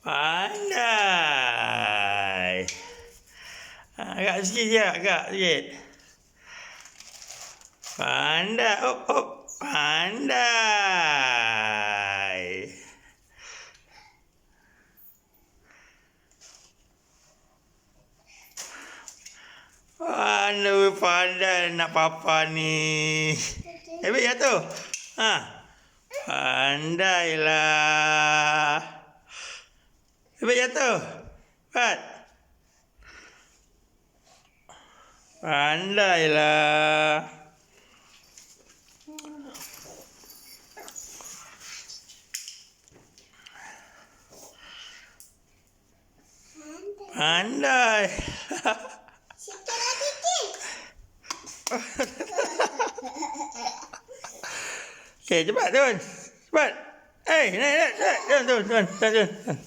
Pandai. Agak sikit je, agak sikit. Pandai. Hop, hop. Pandai. Mana pandai nak papa ni. Hebat jatuh. Pandailah. Hebat jatuh. Pat. Pandailah. Pandai. Sikit lagi sikit. Okey, cepat turun. Cepat. Naik. Turun.